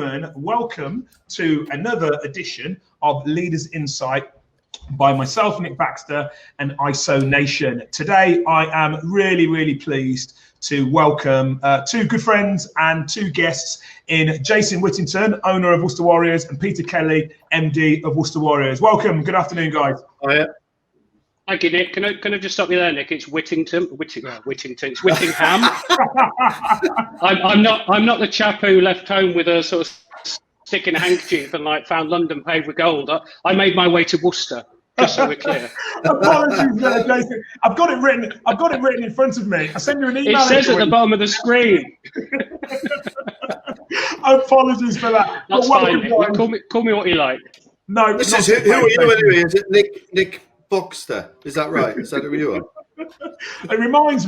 gentlemen, welcome to another edition of Leaders Insight by myself, Nick Baxter, and IsoNation. Today, I am really pleased to welcome two good friends and two guests in Jason Whittingham, owner of Worcester Warriors, and Peter Kelly, MD of Worcester Warriors. Welcome. Good afternoon, guys. Hiya. Thank you, Nick. Can I just stop you there, Nick? It's Whittingham. It's Whittingham. I'm not the chap who left home with a sort of stick in a handkerchief and found London paved with gold. I made my way to Worcester. Just so we're clear. Apologies there, Jason. I've got it written in front of me. I sent you an email. It says at the bottom of the screen. Apologies for that. That's fine. Nick. Call me what you like. No. This is who are you anyway? Is it Nick Baxter? Is that right? Is that who you are? It reminds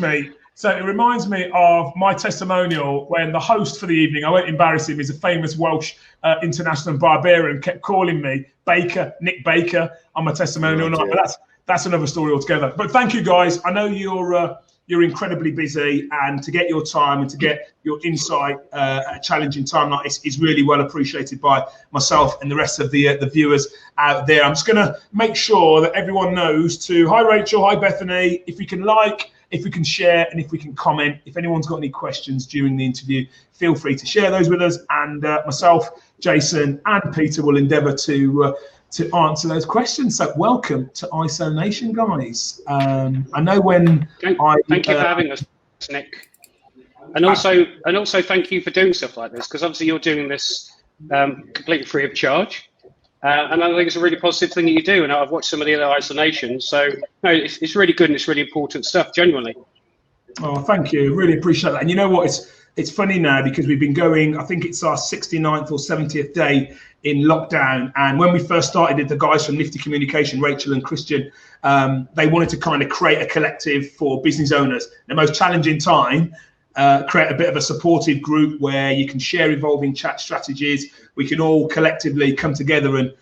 me of my testimonial when the host for the evening, I won't embarrass him, is a famous Welsh international barbarian, kept calling me Nick Baker on my testimonial night. But that's another story altogether. But thank you, guys. I know you're incredibly busy, and to get your time and to get your insight at a challenging time like this is really well appreciated by myself and the rest of the viewers out there. I'm just going to make sure that everyone knows to, hi Rachel, hi Bethany, if we can if we can share, and if we can comment. If anyone's got any questions during the interview, feel free to share those with us, and myself, Jason and Peter will endeavour to answer those questions. So welcome to IsoNation, guys. I know thank you for having us, Nick, and also thank you for doing stuff like this, because obviously you're doing this completely free of charge, and I think it's a really positive thing that you do. And I've watched some of the other IsoNations, so no, it's really good and it's really important stuff, genuinely. Oh, thank you, really appreciate that. And you know what, it's funny now because we've been going, I think it's our 69th or 70th day in lockdown. And when we first started, the guys from Nifty Communication, Rachel and Christian, they wanted to kind of create a collective for business owners. The most challenging time, create a bit of a supportive group where you can share evolving chat strategies. We can all collectively come together and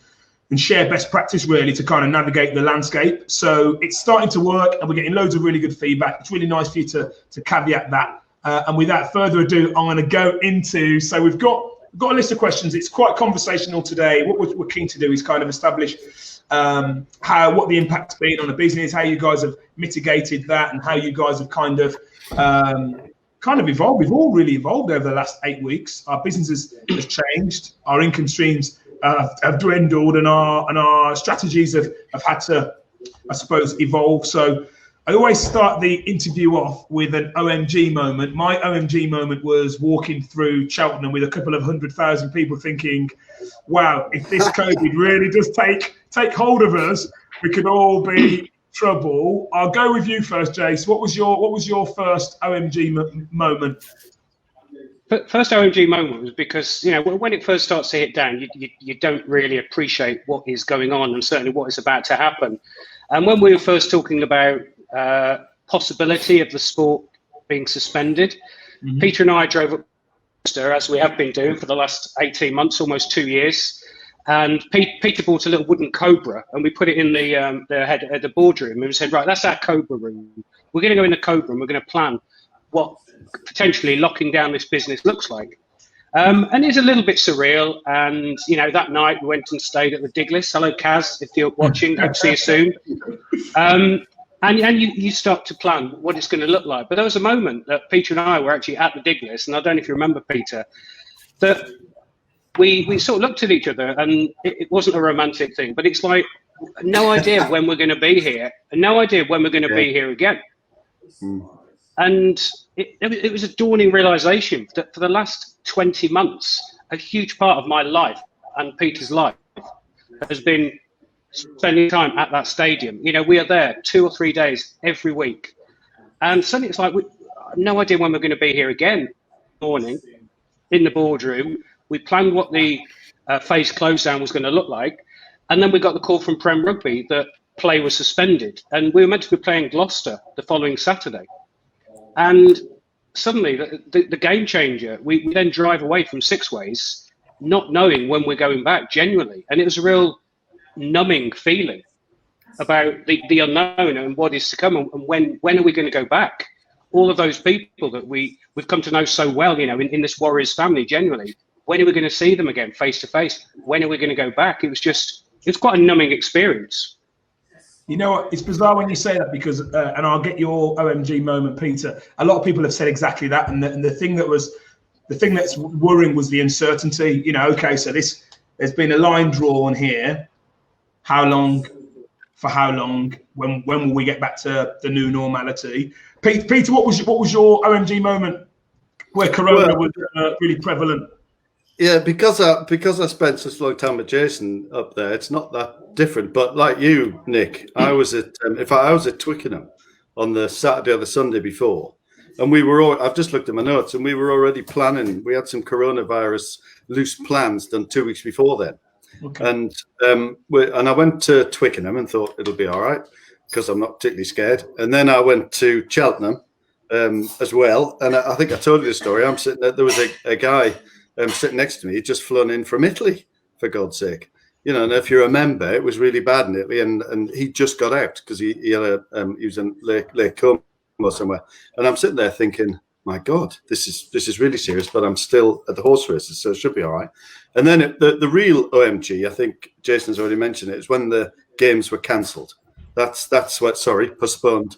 share best practice, really, to kind of navigate the landscape. So it's starting to work, and we're getting loads of really good feedback. It's really nice for you to caveat that. And without further ado, I'm going to go into, so we've got a list of questions. It's quite conversational today. What we're keen to do is kind of establish what the impact's been on the business, how you guys have mitigated that, and how you guys have kind of evolved. We've all really evolved over the last 8 weeks. Our business has changed. Our income streams have dwindled, and our strategies have had to, I suppose, evolve. So I always start the interview off with an OMG moment. My OMG moment was walking through Cheltenham with a couple of 100,000 people thinking, wow, if this COVID really does take hold of us, we could all be trouble. I'll go with you first, Jace. What was your first OMG moment? First OMG moment was because, when it first starts to hit down, you don't really appreciate what is going on, and certainly what is about to happen. And when we were first talking about possibility of the sport being suspended, Peter and I drove up to Worcester, as we have been doing for the last 18 months, almost 2 years. And Peter bought a little wooden Cobra, and we put it in the boardroom, and we said, right, that's our Cobra room. We're going to go in the Cobra, and we're going to plan what potentially locking down this business looks like. And it's a little bit surreal. And, that night we went and stayed at the Diglis. Hello, Kaz, if you're watching, hope to see you soon. And you start to plan what it's going to look like. But there was a moment that Peter and I were actually at the Diglis, and I don't know if you remember, Peter, that we sort of looked at each other, and it wasn't a romantic thing, but it's like, no idea when we're going to be here, and no idea when we're going to be here again. And it was a dawning realization that for the last 20 months, a huge part of my life and Peter's life has been spending time at that stadium. We are there 2 or 3 days every week. And suddenly it's like, no idea when we're going to be here again. Morning in the boardroom, we planned what the phase close down was going to look like. And then we got the call from Prem Rugby that play was suspended. And we were meant to be playing Gloucester the following Saturday. And suddenly the game changer, we then drive away from Six Ways, not knowing when we're going back, genuinely. And it was a real numbing feeling about the unknown and what is to come, and when are we going to go back? All of those people that we've come to know so well, in this Warriors family, genuinely, when are we going to see them again face to face? When are we going to go back? It's quite a numbing experience. You know what? It's bizarre when you say that because, and I'll get your OMG moment, Peter. A lot of people have said exactly that, and the thing that's worrying was the uncertainty. You know, okay, so there's been a line drawn here. How long? For how long? When will we get back to the new normality? Peter, what was your OMG moment where Corona was really prevalent? Yeah, because I spent such a long time with Jason up there, it's not that different. But like you, Nick, I was at I was at Twickenham on the Saturday or the Sunday before, and I've just looked at my notes, and we were already planning. We had some coronavirus loose plans done 2 weeks before then, okay. And I went to Twickenham and thought it'll be all right because I'm not particularly scared. And then I went to Cheltenham as well, and I think I told you the story. I'm sitting there. There was a guy sitting next to me. He'd just flown in from Italy, for God's sake. You know, and if you remember, it was really bad in Italy, and he just got out because he was in Lake Como or somewhere. And I'm sitting there thinking, my God, this is really serious. But I'm still at the horse races, so it should be all right. And then the real OMG, I think Jason's already mentioned it, is when the games were cancelled. That's what. Sorry, postponed.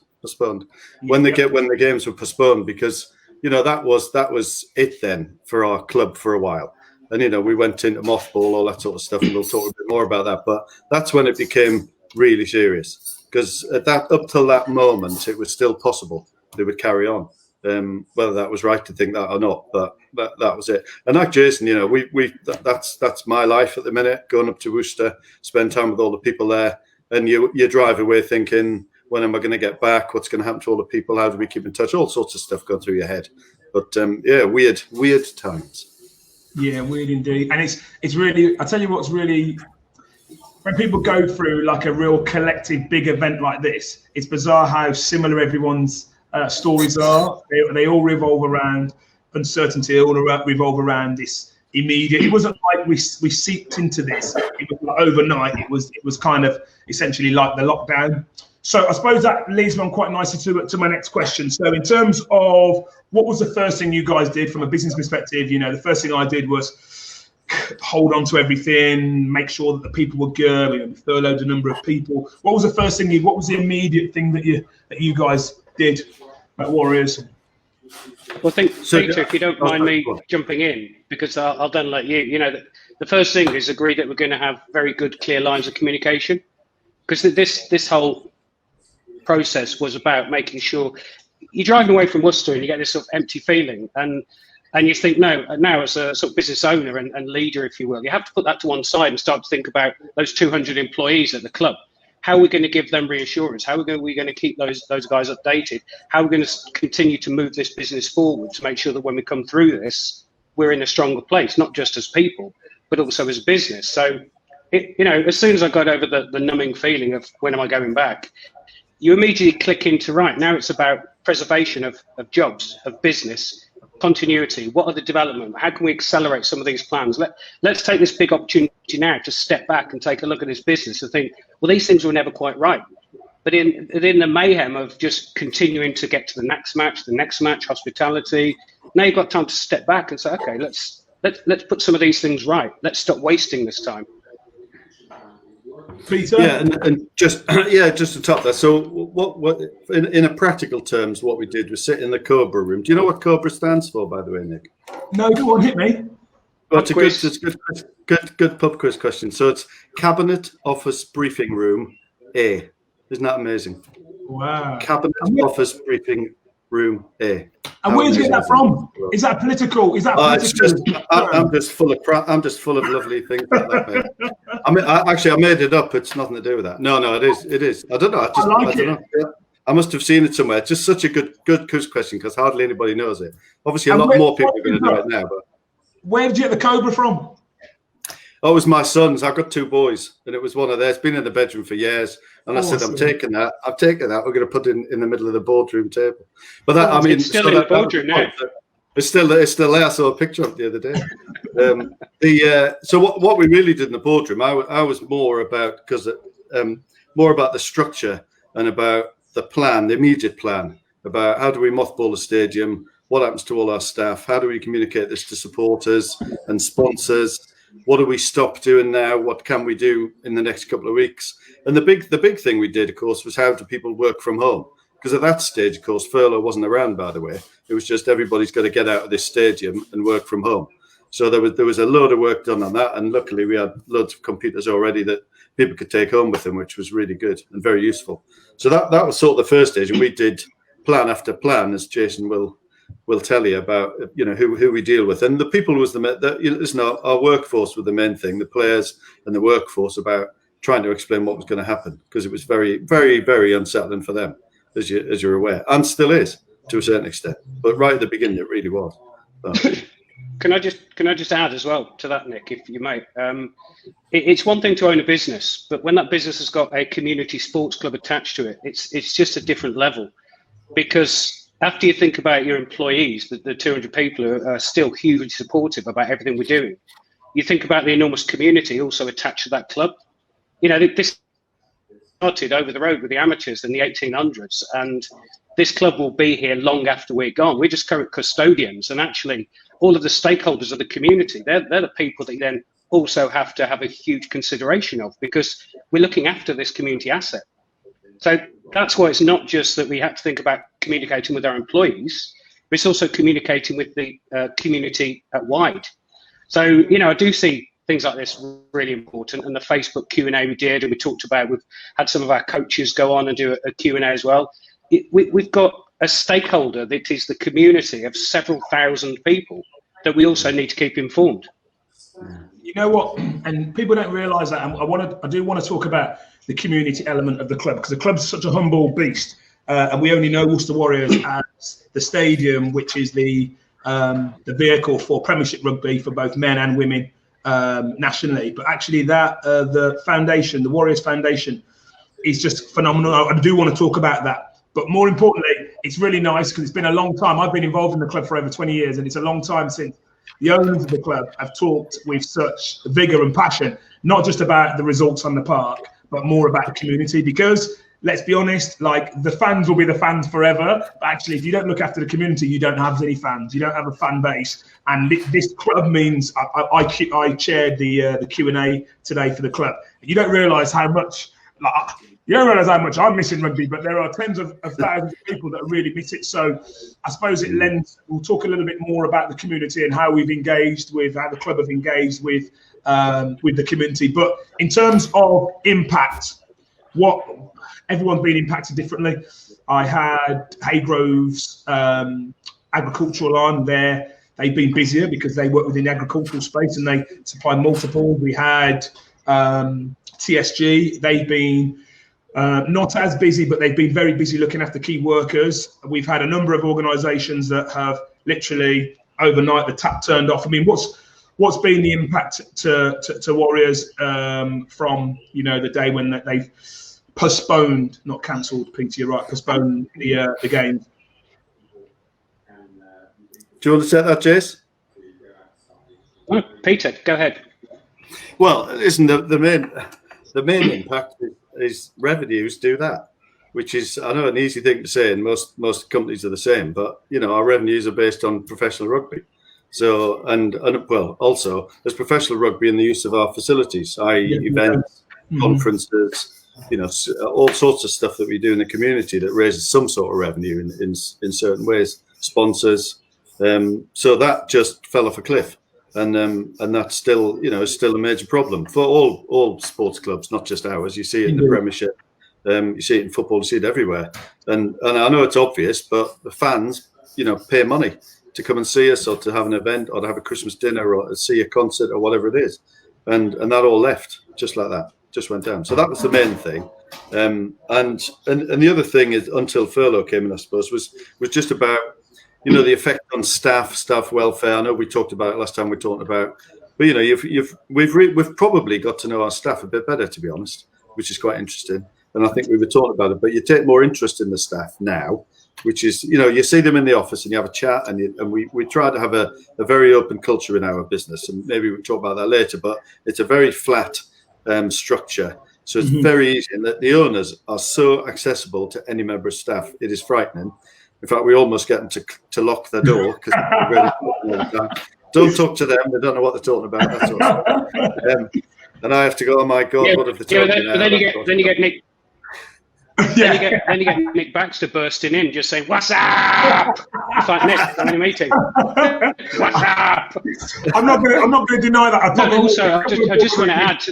When the games were postponed, because you know that was it then for our club for a while. And, you know, we went into mothball, all that sort of stuff, and we'll talk a bit more about that. But that's when it became really serious, because up till that moment, it was still possible they would carry on. Whether that was right to think that or not, but that was it. And like Jason, you know, that's my life at the minute, going up to Worcester, spend time with all the people there. And you drive away thinking, when am I going to get back? What's going to happen to all the people? How do we keep in touch? All sorts of stuff going through your head. But yeah, weird times. Yeah, weird indeed. And it's really, I tell you what's really, when people go through like a real collective big event like this, it's bizarre how similar everyone's stories are. They all revolve around uncertainty, all revolve around this immediate. It wasn't like we seeped into this. It was like overnight. It was kind of essentially like the lockdown. So I suppose that leads me on quite nicely to my next question. So in terms of what was the first thing you guys did from a business perspective? You know, the first thing I did was hold on to everything, make sure that the people were good. We furloughed a number of people. What was the first thing? What was the immediate thing that you guys did at Warriors? Well, I think, Peter, if you don't mind me jumping in, because I'll then let you. You know, the first thing is agree that we're going to have very good, clear lines of communication, because this whole process was about making sure you're driving away from Worcester and you get this sort of empty feeling, and you think, no, now as a sort of business owner and leader, if you will, you have to put that to one side and start to think about those 200 employees at the club. How are we going to give them reassurance? How are we going to keep those guys updated? How are we going to continue to move this business forward to make sure that when we come through this, we're in a stronger place, not just as people, but also as a business. So, you know, as soon as I got over the numbing feeling of when am I going back, you immediately click into, right, now it's about preservation of jobs, of business, continuity. What are the development? How can we accelerate some of these plans? Let's take this big opportunity now to step back and take a look at this business and think, well, these things were never quite right. But in the mayhem of just continuing to get to the next match, hospitality, now you've got time to step back and say, okay, let's put some of these things right. Let's stop wasting this time. Peter? Yeah, and just to top that. So, what in a practical terms, what we did was sit in the Cobra room. Do you know what Cobra stands for, by the way, Nick? No, go on, hit me. Well, it's a good pub quiz question. So it's Cabinet Office Briefing Room A. Isn't that amazing? Wow. Cabinet Office Briefing Room A. And where did you get that from? Is that political? It's just I'm just full of lovely things like that, mate. I mean, I made it up. It's nothing to do with that. No, it is. I don't know. I don't know. Yeah. I must have seen it somewhere. It's just such a good quiz question because hardly anybody knows it. Obviously, a lot more people are going to do it now. But where did you get the Cobra from? Oh, it was my son's. I've got two boys, and it was one of theirs. Been in the bedroom for years, and I said, "I'm taking that. I've taken that. We're going to put it in the middle of the boardroom table." But that, it's still in the boardroom now. It's still there. I saw a picture of it the other day. So what we really did in the boardroom, I was more about the structure and about the plan, the immediate plan, about how do we mothball a stadium, what happens to all our staff? How do we communicate this to supporters and sponsors? What do we stop doing now? What can we do in the next couple of weeks? And the big thing we did, of course, was how do people work from home? Because at that stage, of course, furlough wasn't around, by the way. It was just everybody's got to get out of this stadium and work from home. So there was a load of work done on that. And luckily, we had loads of computers already that people could take home with them, which was really good and very useful. So that was sort of the first stage. And we did plan after plan, as Jason will tell you about, who we deal with. And the people was our workforce was the main thing, the players and the workforce, about trying to explain what was going to happen, because it was very, very, very unsettling for them, as you're aware, and still is to a certain extent. But right at the beginning, it really was. Can I just add as well to that, Nick, if you may? It's one thing to own a business, but when that business has got a community sports club attached to it, it's just a different level. Because after you think about your employees, the 200 people are still hugely supportive about everything we're doing. You think about the enormous community also attached to that club. This started over the road with the amateurs in the 1800s, and this club will be here long after we're gone. We're just current custodians, and actually all of the stakeholders of the community, they're the people that you then also have to have a huge consideration of, because we're looking after this community asset. So that's why it's not just that we have to think about communicating with our employees, but it's also communicating with the community at wide. So, I do see things like this really important, and the Facebook Q&A we did, and we talked about, we've had some of our coaches go on and do a Q&A as well. We've got a stakeholder that is the community of several thousand people that we also need to keep informed. You know what? And people don't realise that. I do want to talk about the community element of the club, because the club's such a humble beast, and we only know Worcester Warriors as the stadium, which is the vehicle for Premiership rugby for both men and women nationally. But actually, the foundation, the Warriors Foundation, is just phenomenal. I do want to talk about that. But more importantly, it's really nice because it's been a long time. I've been involved in the club for over 20 years, and it's a long time since the owners of the club have talked with such vigour and passion, not just about the results on the park, but more about the community. Because let's be honest, like, the fans will be the fans forever. But actually, if you don't look after the community, you don't have any fans. You don't have a fan base. And this club means I chaired the Q&A today for the club. You don't realise how much. You don't realise how much I'm missing rugby, but there are tens of thousands of people that really miss it. So I suppose we'll talk a little bit more about the community and how we've engaged with, how the club have engaged with the community. But in terms of impact, everyone's been impacted differently. I had Haygrove's agricultural arm there. They've been busier because they work within the agricultural space and they supply multiple. We had TSG. They've been not as busy, but they've been very busy looking after key workers. We've had a number of organisations that have literally overnight the tap turned off. I mean, what's been the impact to Warriors from the day when they've postponed, not cancelled, Peter, you're right, postponed the game? Do you want to take that, Jace? Oh, Peter, go ahead. Well, isn't the main impact is revenues do that, which is, I know, an easy thing to say, and most companies are the same, but our revenues are based on professional rugby. So and also there's professional rugby in the use of our facilities, i.e. events, conferences, all sorts of stuff that we do in the community that raises some sort of revenue in certain ways, sponsors. So that just fell off a cliff. And that's still, is still a major problem for all sports clubs, not just ours. You see it in the Premiership, you see it in football, you see it everywhere. And I know it's obvious, but the fans, pay money to come and see us, or to have an event, or to have a Christmas dinner, or to see a concert, or whatever it is. And that all left just like that, just went down. So that was the main thing. And the other thing is, until furlough came in, I suppose, was just about, the effect on staff welfare. I know we talked about it last time we talked about, but we've probably got to know our staff a bit better, to be honest, which is quite interesting. And I think we were talking about it, but you take more interest in the staff now, which is, you see them in the office and you have a chat, and we try to have a very open culture in our business, and maybe we'll talk about that later, but it's a very flat structure. So it's very easy, and that the owners are so accessible to any member of staff. It is frightening. In fact, we almost get them to lock the door because they're really all the time. Don't talk to them. They don't know what they're talking about. That sort of stuff. And I have to go, oh my God, what have they told me now? Then you get Nick. Then you get Nick Baxter bursting in, just saying, "What's up?" It's like, Nick, I'm in a meeting. What's up? I'm not going to deny that. No, but also, I just want to add.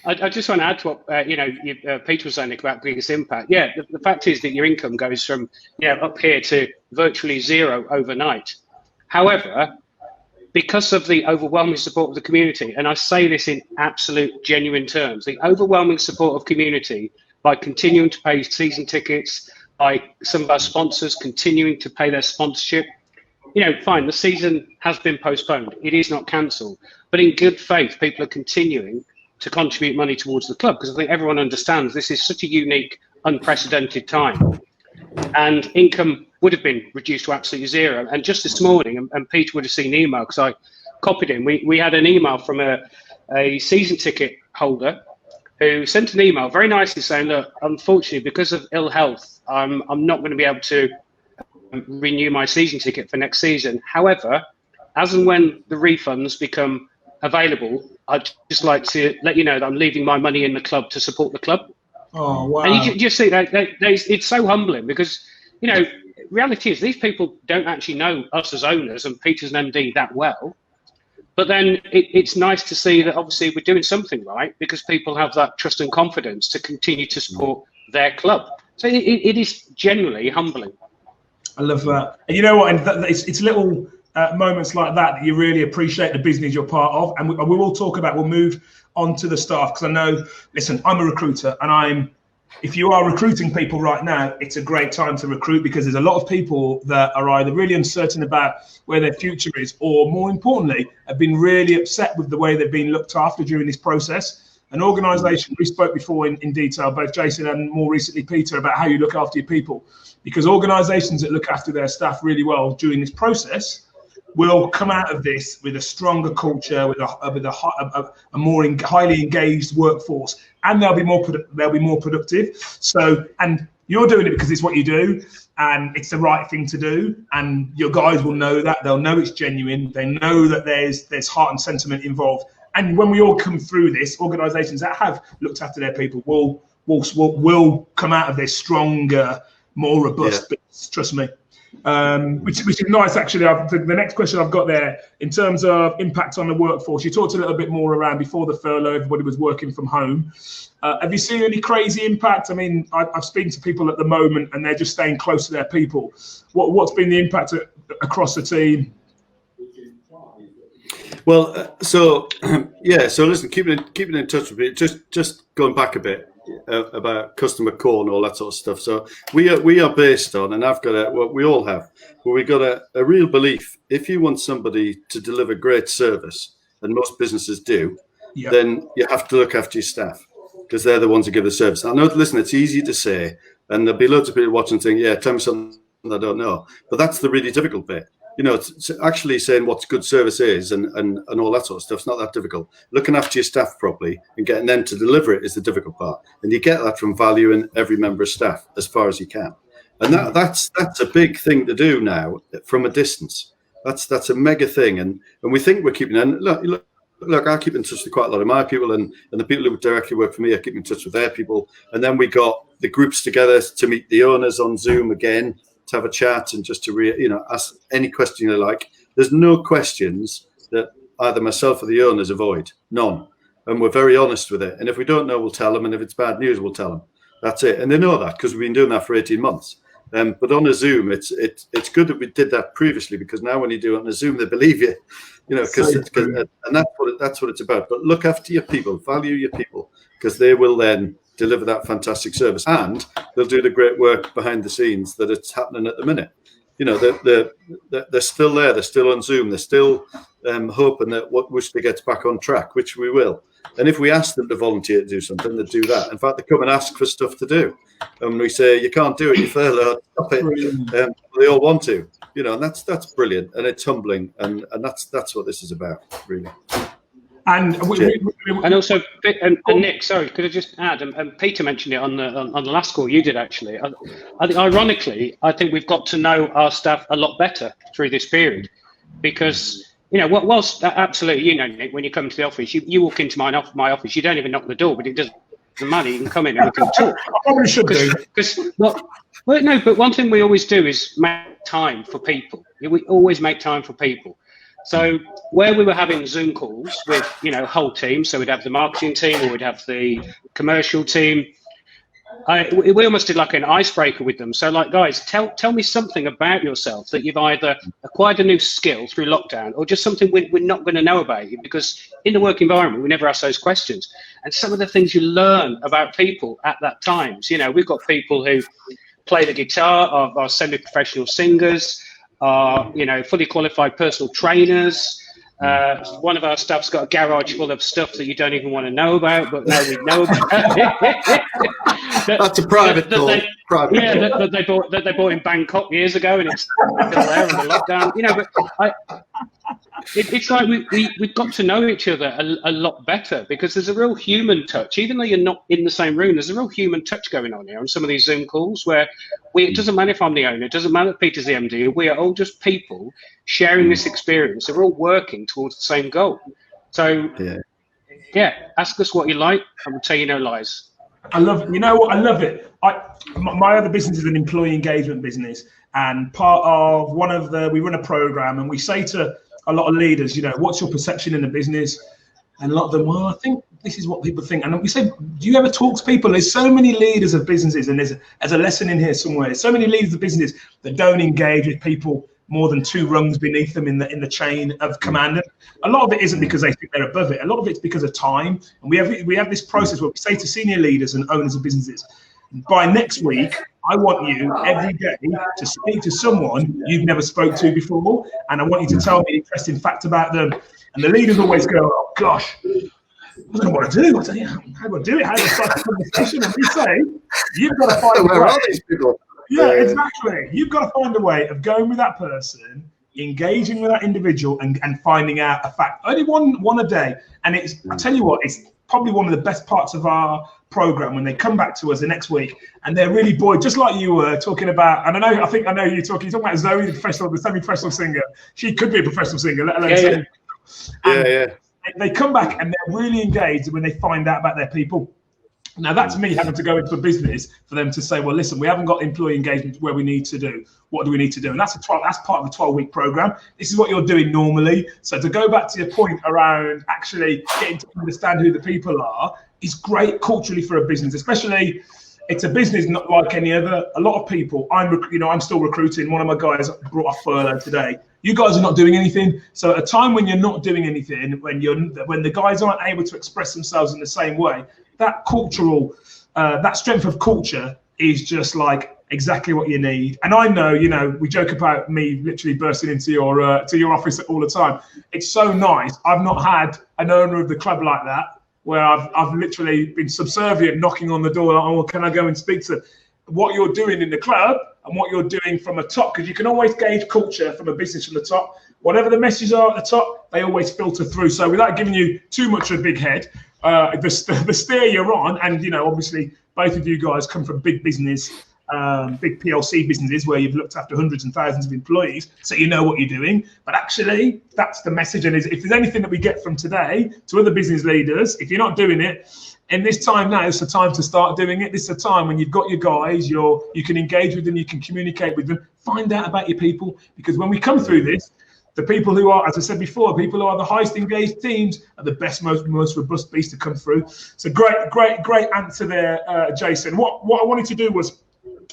I just want to add to what Peter was saying, Nick, about biggest impact. Yeah, the fact is that your income goes from up here to virtually zero overnight. However, because of the overwhelming support of the community, and I say this in absolute genuine terms, the overwhelming support of community by continuing to pay season tickets, by some of our sponsors continuing to pay their sponsorship, fine, the season has been postponed. It is not cancelled. But in good faith, people are continuing to contribute money towards the club, because I think everyone understands this is such a unique, unprecedented time. And income would have been reduced to absolutely zero. And just this morning, and Peter would have seen the email because I copied him, we had an email from a season ticket holder who sent an email very nicely saying, look, unfortunately, because of ill health, I'm not going to be able to renew my season ticket for next season. However, as and when the refunds become available, I'd just like to let you know that I'm leaving my money in the club to support the club. Oh, wow. And you just see that it's so humbling because, reality is these people don't actually know us as owners and Peter's an MD that well. But then it's nice to see that obviously we're doing something right because people have that trust and confidence to continue to support their club. So it is genuinely humbling. I love that. And you know what? And it's little moments like that you really appreciate the business you're part of. And we will talk about, we'll move on to the staff because I know, listen, I'm a recruiter and if you are recruiting people right now, it's a great time to recruit because there's a lot of people that are either really uncertain about where their future is or more importantly, have been really upset with the way they've been looked after during this process. An organisation, we spoke before in detail, both Jason and more recently Peter, about how you look after your people, because organisations that look after their staff really well during this process will come out of this with a stronger culture, with a more highly engaged workforce, and they'll be more productive. So, and you're doing it because it's what you do, and it's the right thing to do. And your guys will know that. They'll know it's genuine. They know that there's heart and sentiment involved. And when we all come through this, organisations that have looked after their people will come out of this stronger, more robust. Yeah. Trust me. Which is nice, actually. The next question I've got there, in terms of impact on the workforce, you talked a little bit more around before the furlough, everybody was working from home. Have you seen any crazy impact? I mean, I've spoken to people at the moment and they're just staying close to their people. What's been the impact across the team? Well, so listen, keeping in touch with me, just going back a bit about customer core and all that sort of stuff. So we are based on, and I've got what we all have, where we got a real belief. If you want somebody to deliver great service, and most businesses do, then you have to look after your staff because they're the ones who give the service. I know, listen, it's easy to say, and there'll be loads of people watching saying, yeah, tell me something I don't know. But that's the really difficult bit. It's actually saying what good service is and all that sort of stuff. It's not that difficult. Looking after your staff properly and getting them to deliver it is the difficult part. And you get that from valuing every member of staff as far as you can. And that's a big thing to do now from a distance. That's a mega thing. And we think we're keeping, and look, I keep in touch with quite a lot of my people and the people who directly work for me, I keep in touch with their people. And then we got the groups together to meet the owners on Zoom again, to have a chat and just to ask any question you like. There's no questions that either myself or the owners avoid, none. And we're very honest with it. And if we don't know, we'll tell them. And if it's bad news, we'll tell them. That's it. And they know that because we've been doing that for 18 months. But on a Zoom, it's good that we did that previously because now when you do it on a Zoom, they believe you, and that's what it's about. But look after your people, value your people, because they will then deliver that fantastic service, and they'll do the great work behind the scenes that it's happening at the minute. They're still there. They're still on Zoom. They're still hoping that Worcester gets back on track, which we will. And if we ask them to volunteer to do something, they do that. In fact, they come and ask for stuff to do. And we say, you can't do it, you're furloughed, stop it. They all want to, and that's brilliant. And it's humbling. And that's what this is about, really. And and also, and Nick, sorry, could I just add? And Peter mentioned it on the last call. You did actually. I think, ironically, I think we've got to know our staff a lot better through this period, because whilst absolutely, Nick, when you come to the office, you walk into my office, you don't even knock the door, but it doesn't matter. You can come in and we can talk. I probably should do. Well, no, but one thing we always do is make time for people. We always make time for people. So where we were having Zoom calls with, whole team, so we'd have the marketing team or we'd have the commercial team, we almost did like an icebreaker with them. So like, guys, tell me something about yourself that you've either acquired a new skill through lockdown or just something we're not going to know about you, because in the work environment, we never ask those questions. And some of the things you learn about people at that time. So, we've got people who play the guitar, are semi-professional singers, are fully qualified personal trainers. One of our staff's got a garage full of stuff that you don't even want to know about, but now we know about it. That's a private call. That they bought in Bangkok years ago, and it's still there under lockdown. But it's like we've got to know each other a lot better, because there's a real human touch. Even though you're not in the same room, there's a real human touch going on here on some of these Zoom calls where it doesn't matter if I'm the owner, it doesn't matter if Peter's the MD, we are all just people sharing this experience. We're all working towards the same goal. So, ask us what you like, and we'll tell you no lies. I love it. You know what? I love it. My other business is an employee engagement business, and part of we run a program, and we say to a lot of leaders, what's your perception in the business? And a lot of them, well, I think this is what people think. And we say, do you ever talk to people? There's so many leaders of businesses, and there's a lesson in here somewhere. There's so many leaders of business that don't engage with people more than 2 rungs beneath them in the chain of command. And a lot of it isn't because they think they're above it. A lot of it's because of time. And we have this process where we say to senior leaders and owners of businesses, by next week, I want you every day to speak to someone you've never spoke to before, and I want you to tell me an interesting fact about them. And the leaders always go, oh gosh, I don't know what to do. How do I do it? How do I start a conversation? And we say, you've got to find a way. Where are these people? Yeah, exactly. You've got to find a way of going with that person, engaging with that individual, and finding out a fact. Only one a day. And I tell you what, it's probably one of the best parts of our program when they come back to us the next week and they're really buoyed, just like you were talking about. And I think I know you're talking about Zoe, the semi-professional singer. She could be a professional singer, let alone They come back and they're really engaged when they find out about their people. Now, that's me having to go into a business for them to say, well, listen, we haven't got employee engagement where we need to do. What do we need to do? And that's part of the 12-week program. This is what you're doing normally. So to go back to your point around actually getting to understand who the people are is great culturally for a business, especially it's a business not like any other. A lot of people, I'm still recruiting. One of my guys brought off furlough today. You guys are not doing anything. So at a time when you're not doing anything, when the guys aren't able to express themselves in the same way, that cultural, that strength of culture is just like exactly what you need. And I know, we joke about me literally bursting into your office all the time. It's so nice. I've not had an owner of the club like that, where I've literally been subservient, knocking on the door, like, oh, can I go and speak to what you're doing in the club and what you're doing from the top? Because you can always gauge culture from a business from the top. Whatever the messages are at the top, they always filter through. So without giving you too much of a big head, the steer you're on, and obviously both of you guys come from big business, big PLC businesses where you've looked after hundreds and thousands of employees, so you know what you're doing. But actually, that's the message. And if there's anything that we get from today to other business leaders, if you're not doing it, in this time now, it's the time to start doing it. This is a time when you've got your guys, you can engage with them, you can communicate with them, find out about your people. Because when we come through this, the people who are, as I said before, people who are the highest engaged teams are the best, most robust beasts to come through. So great answer there, Jason. What I wanted to do was,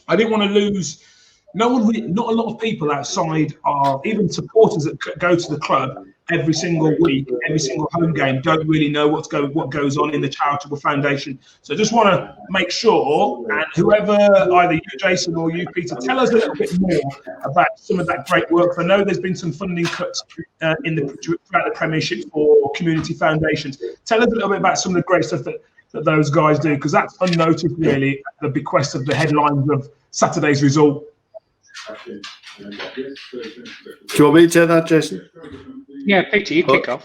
I didn't want to lose. Not a lot of people outside of even supporters that go to the club every single week, every single home game, don't really know what goes on in the charitable foundation. So I just want to make sure, and whoever, either you, Jason, or you, Peter, tell us a little bit more about some of that great work. I know there's been some funding cuts throughout the Premiership for community foundations. Tell us a little bit about some of the great stuff that those guys do, because that's unnoticed really at the bequest of the headlines of Saturday's result. Do you want me to take that, Jason? Yeah, Peter, you kick off.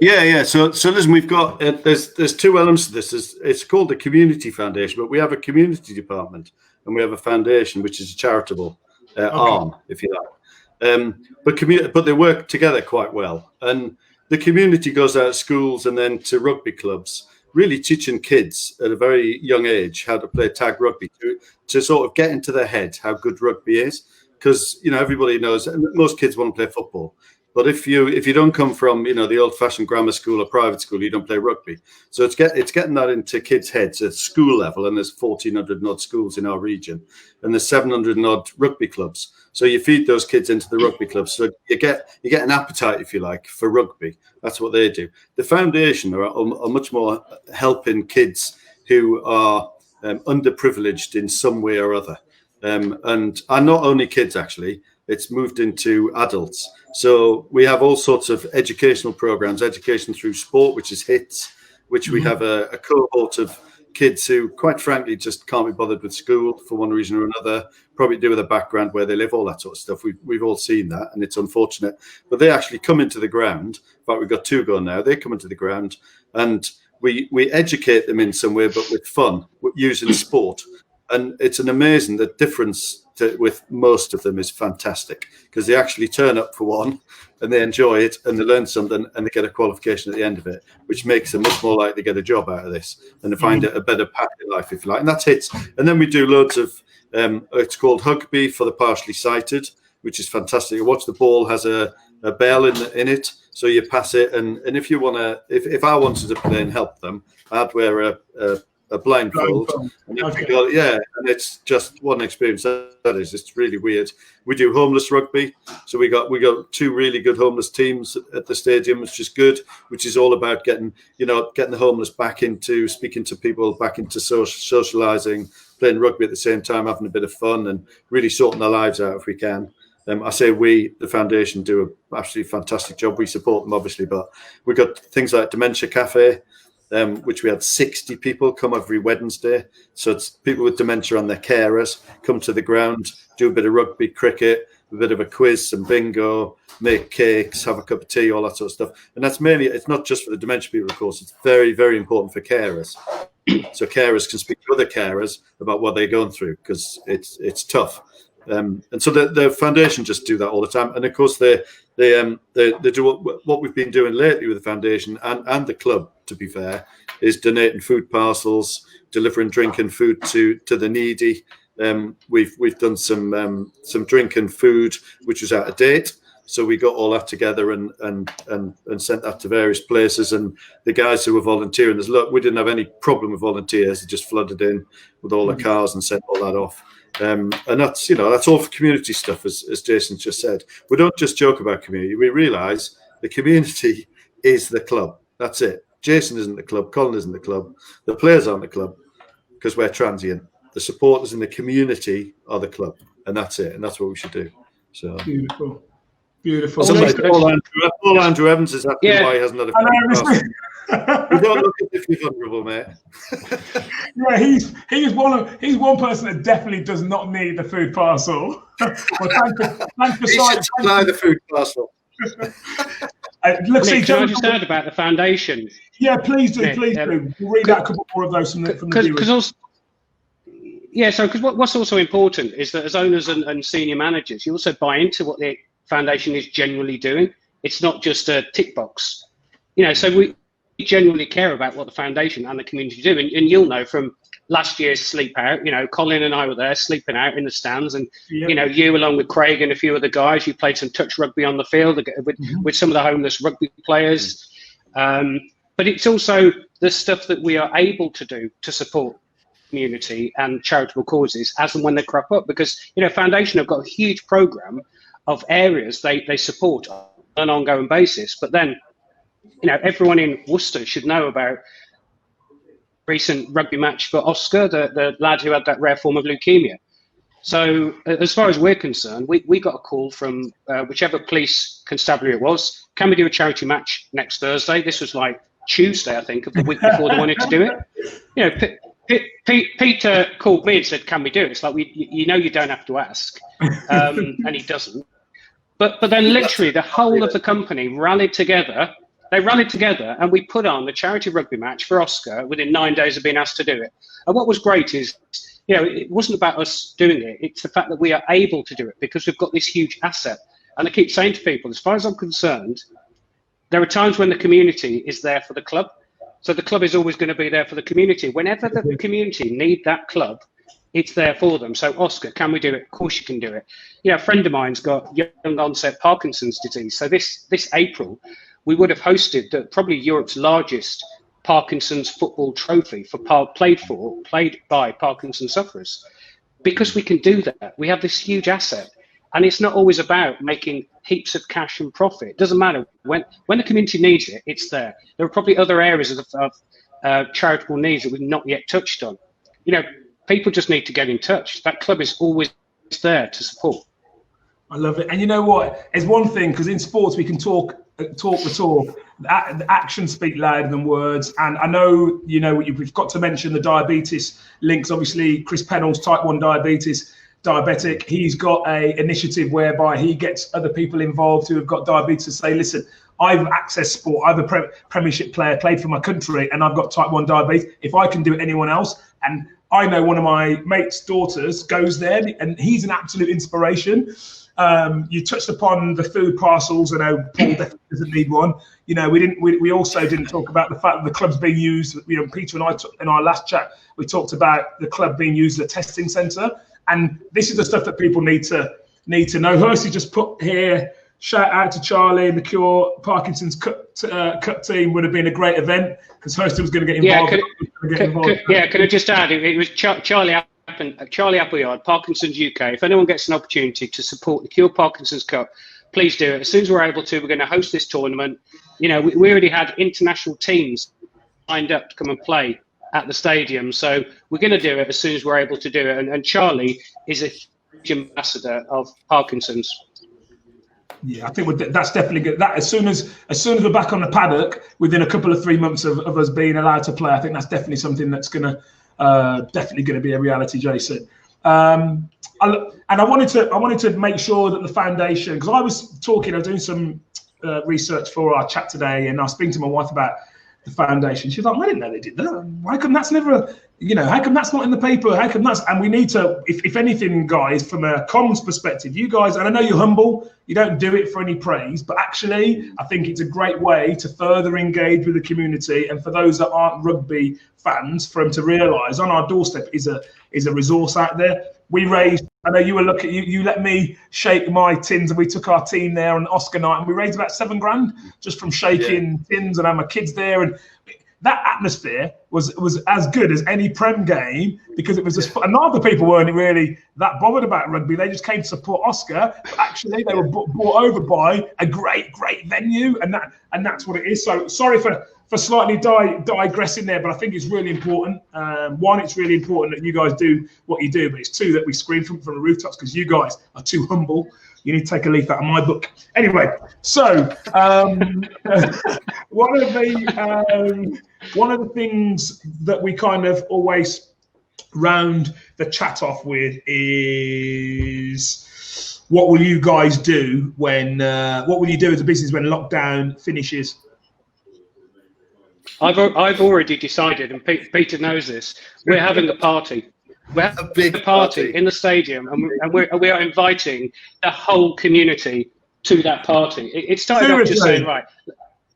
Yeah. So listen, we've got there's two elements to this. It's called the Community Foundation, but we have a community department and we have a foundation, which is a charitable arm, if you like. But they work together quite well. And the community goes out of schools and then to rugby clubs, really teaching kids at a very young age how to play tag rugby to sort of get into their head how good rugby is. Because everybody knows most kids want to play football. But if you don't come from the old-fashioned grammar school or private school, you don't play rugby. So it's getting that into kids' heads at school level, and there's 1,400 odd schools in our region, and there's 700 odd rugby clubs. So you feed those kids into the rugby clubs, so you get an appetite, if you like, for rugby. That's what they do. The foundation are much more helping kids who are underprivileged in some way or other, and not only kids actually. It's moved into adults. So we have all sorts of educational programs, education through sport, which is HITS, which we have a cohort of kids who, quite frankly, just can't be bothered with school for one reason or another, probably to do with a background where they live, all that sort of stuff. We've all seen that, and it's unfortunate. But they actually come into the ground. In fact, we've got two going now. They come into the ground, and we educate them in some way, but with fun, using sport. And it's an amazing, the difference with most of them is fantastic, because they actually turn up for one and they enjoy it and they learn something and they get a qualification at the end of it, which makes them much more likely to get a job out of this and to find a better path in life, if you like. And that's HITS. And then we do loads of, it's called Hugby for the partially sighted, which is fantastic. Watch the ball has a bell in it, so you pass it. And if you want to, if I wanted to play and help them, I'd wear a blindfold. And and it's just one experience. That is, it's really weird. We do homeless rugby, so we got two really good homeless teams at the stadium, which is good. Which is all about getting the homeless back into speaking to people, back into socializing, playing rugby at the same time, having a bit of fun, and really sorting their lives out if we can. I say we, the foundation, do an absolutely fantastic job. We support them, obviously, but we've got things like Dementia Cafe, which we had 60 people come every Wednesday. So it's people with dementia and their carers come to the ground, do a bit of rugby, cricket, a bit of a quiz, some bingo, make cakes, have a cup of tea, all that sort of stuff. And that's mainly, it's not just for the dementia people, of course, it's very, very important for carers. So carers can speak to other carers about what they're going through, because it's tough. And so the foundation just do that all the time. And of course, they do what we've been doing lately with the foundation and the club, to be fair, is donating food parcels, delivering drink and food to the needy. We've done some drink and food which was out of date, so we got all that together and sent that to various places. And the guys who were volunteering, we didn't have any problem with volunteers; they just flooded in with all the cars and sent all that off. And that's all for community stuff, as Jason just said. We don't just joke about community. We realise the community is the club. That's it. Jason isn't the club. Colin isn't the club. The players aren't the club, because we're transient. The supporters in the community are the club, and that's it. And that's what we should do. So beautiful. Paul Andrew Evans is asking why he hasn't had a. You don't look as if you're vulnerable, mate. Yeah, he's one person that definitely does not need the food parcel. Well, thanks for supply the food parcel. Nick, can I just add about the foundation? Yeah, please do. Nick, please do. We'll read out a couple more of those from the viewers. Because what's also important is that as owners and senior managers, you also buy into what the foundation is genuinely doing. It's not just a tick box. So we genuinely care about what the foundation and the community do. And you'll know from last year's sleep out, Colin and I were there sleeping out in the stands, and you along with Craig and a few other guys, you played some touch rugby on the field with some of the homeless rugby players. But it's also the stuff that we are able to do to support community and charitable causes as and when they crop up, because foundation have got a huge program of areas they support on an ongoing basis. But then everyone in Worcester should know about recent rugby match for Oscar, the lad who had that rare form of leukemia. So as far as we're concerned, we got a call from whichever police constabulary it was. Can we do a charity match next Thursday? This was like Tuesday, I think, of the week before they wanted to do it. Peter called me and said, "Can we do it?" It's like you don't have to ask, and he doesn't. But then literally the whole of the company rallied together They rallied together and we put on a charity rugby match for Oscar within 9 days of being asked to do it. And what was great is, it wasn't about us doing it. It's the fact that we are able to do it because we've got this huge asset. And I keep saying to people, as far as I'm concerned, there are times when the community is there for the club. So the club is always going to be there for the community. Whenever the community need that club, it's there for them. So Oscar, can we do it? Of course you can do it. A friend of mine's got young onset Parkinson's disease. So this April, we would have hosted probably Europe's largest Parkinson's football trophy played by Parkinson's sufferers, because we can do that. We have this huge asset, and it's not always about making heaps of cash and profit. It doesn't matter when the community needs it, it's there. There are probably other areas of charitable needs that we've not yet touched on. People just need to get in touch. That club is always there to support. I love it. And you know what? It's one thing, because in sports we can talk the talk. The actions speak louder than words. And I know, we've got to mention the diabetes links. Obviously, Chris Pennell's type 1 diabetic. He's got a initiative whereby he gets other people involved who have got diabetes to say, listen, I've accessed sport. I'm a Premiership player, played for my country, and I've got type 1 diabetes. If I can do it, anyone else? And I know one of my mate's daughters goes there, and he's an absolute inspiration. You touched upon the food parcels. I know Paul definitely doesn't need one. We also didn't talk about the fact that the club's being used. Peter and I in our last chat, we talked about the club being used as a testing centre, and this is the stuff that people need to know. Hersey just put here, shout out to Charlie and the Cure Parkinson's Cup team. Would have been a great event because Hersey was going to get involved. Can I just add? It was Charlie Appleyard, Parkinson's UK. If anyone gets an opportunity to support the Cure Parkinson's Cup, please do it. As soon as we're able to, we're going to host this tournament. We already had international teams lined up to come and play at the stadium. So we're going to do it as soon as we're able to do it. And Charlie is a huge ambassador of Parkinson's. Yeah, I think that's definitely good. That as soon as we're back on the paddock, within a couple of 3 months of us being allowed to play, I think that's definitely something that's definitely going to be a reality, Jason. And I wanted to make sure that the foundation, because I was doing some research for our chat today, and I was speaking to my wife about the foundation. She's like, I didn't know they did that. Why come that's never, how come that's not in the paper? How come that's, and we need to, if anything, guys, from a comms perspective, you guys, and I know you're humble, you don't do it for any praise, but actually, I think it's a great way to further engage with the community, and for those that aren't rugby fans, for them to realise on our doorstep is a resource out there. We raised, I know you were looking, you let me shake my tins, and we took our team there on Oscar night, and we raised about $7,000 just from shaking tins, and had my kids there, and that atmosphere was as good as any Prem game, because it was just, and other people weren't really that bothered about rugby. They just came to support Oscar, but actually they were brought over by a great venue, and that's what it is. So sorry for slightly digressing there, but I think it's really important. One, it's really important that you guys do what you do, but it's two, that we scream from the rooftops, because you guys are too humble. You need to take a leaf out of my book. Anyway, so one of the things that we kind of always round the chat off with is, what will you guys do when? What will you do as a business when lockdown finishes? I've already decided, and Peter knows this. We're having a party. We're having a big party in the stadium, and we are inviting the whole community to that party. It started off just saying, right,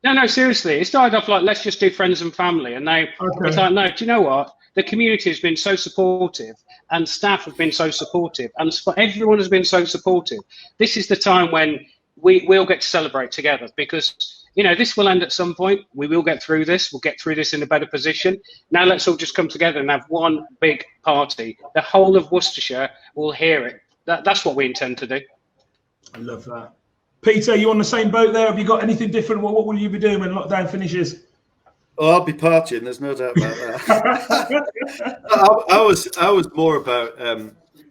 no, seriously. It started off like, let's just do friends and family, and it's like, no, do you know what? The community has been so supportive, and staff have been so supportive, and everyone has been so supportive. This is the time when we'll get to celebrate together, because this will end at some point. We will get through this. We'll get through this in a better position. Now let's all just come together and have one big party. The whole of Worcestershire will hear it. That's what we intend to do. I love that. Peter, you on the same boat there? Have you got anything different? What will you be doing when lockdown finishes? Oh, I'll be partying. There's no doubt about that. I was more about...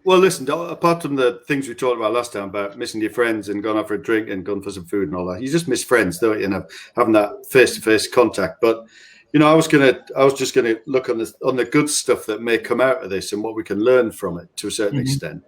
well, listen, apart from the things we talked about last time about missing your friends and going out for a drink and going for some food and all that, you just miss friends, don't you? Having that face-to-face contact. But I was just gonna look on the good stuff that may come out of this and what we can learn from it to a certain extent.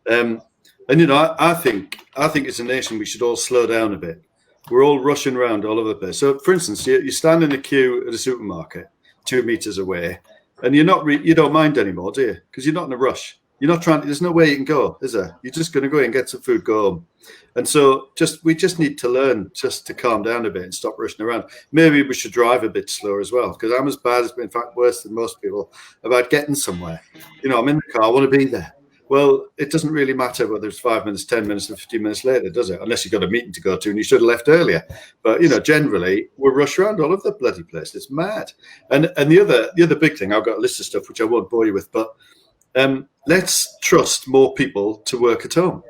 And I think as a nation we should all slow down a bit. We're all rushing around all over the place. So, for instance, you stand in a queue at a supermarket 2 meters away, and you don't mind anymore, do you? Because you're not in a rush. You're not trying. There's no way you can go, is there? You're just going to go in and get some food, go home. And so, we just need to learn just to calm down a bit and stop rushing around. Maybe we should drive a bit slower as well, because I'm as bad, in fact, worse than most people about getting somewhere. I'm in the car, I want to be there. Well, it doesn't really matter whether it's 5 minutes, 10 minutes, or 15 minutes later, does it? Unless you've got a meeting to go to and you should have left earlier. But, generally, we rush around all over the bloody place. It's mad. And the other big thing, I've got a list of stuff which I won't bore you with, but let's trust more people to work at home,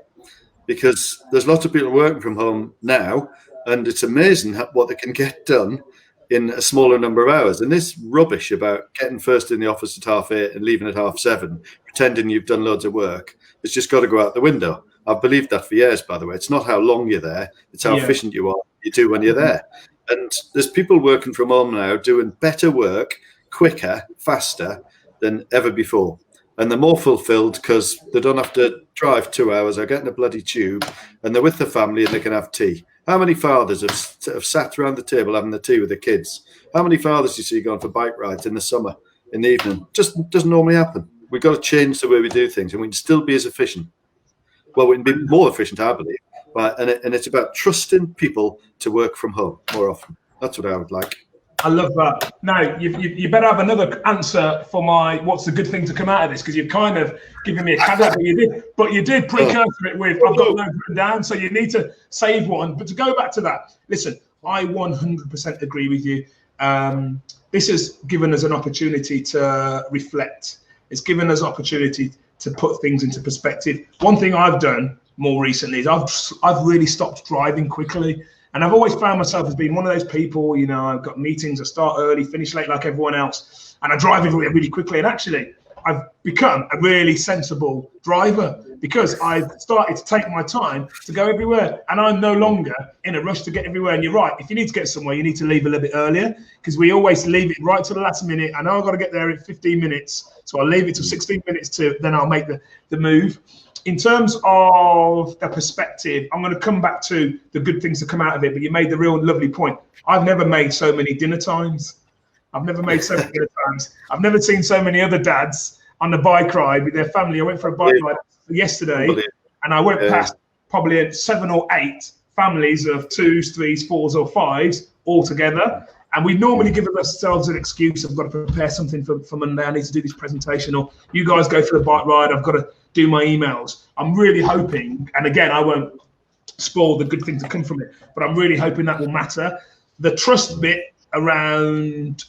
because there's lots of people working from home now, and it's amazing what they can get done in a smaller number of hours. And this rubbish about getting first in the office at 8:30 and leaving at 7:30, pretending you've done loads of work, it's just got to go out the window. I've believed that for years, by the way. It's not how long you're there, it's how efficient you do when you're there. And there's people working from home now doing better work, quicker, faster than ever before. And they're more fulfilled because they don't have to drive 2 hours or get in a bloody tube, and they're with the family and they can have tea. How many fathers have sat around the table having the tea with the kids? How many fathers do you see going for bike rides in the summer, in the evening? Just doesn't normally happen. We've got to change the way we do things, and we can still be as efficient. Well, we can be more efficient, I believe. And it's about trusting people to work from home more often. That's what I would like. I love that. Now, you better have another answer for what's the good thing to come out of this, because you've kind of given me a caveat, but you did precursor it with, I've got those written down, so you need to save one. But to go back to that, listen, I 100% agree with you. This has given us an opportunity to reflect. It's given us opportunity to put things into perspective. One thing I've done more recently is I've really stopped driving quickly. And I've always found myself as being one of those people, I've got meetings, I start early, finish late like everyone else, and I drive everywhere really quickly. And actually, I've become a really sensible driver because I've started to take my time to go everywhere, and I'm no longer in a rush to get everywhere. And you're right, if you need to get somewhere, you need to leave a little bit earlier, because we always leave it right to the last minute. I know I've got to get there in 15 minutes, so I'll leave it to 16 minutes then I'll make the move. In terms of the perspective, I'm going to come back to the good things that come out of it, but you made the real lovely point. I've never made so many dinner times. I've never made so many dinner times. I've never seen so many other dads on the bike ride with their family. I went for a bike ride yesterday, and I went past probably 7 or 8 families of 2s, 3s, 4s, or 5s all together. And we normally give ourselves an excuse. I've got to prepare something for Monday. I need to do this presentation, or you guys go for the bike ride. I've got to do my emails. I'm really hoping, and again, I won't spoil the good things that come from it, but I'm really hoping that will matter. The trust bit around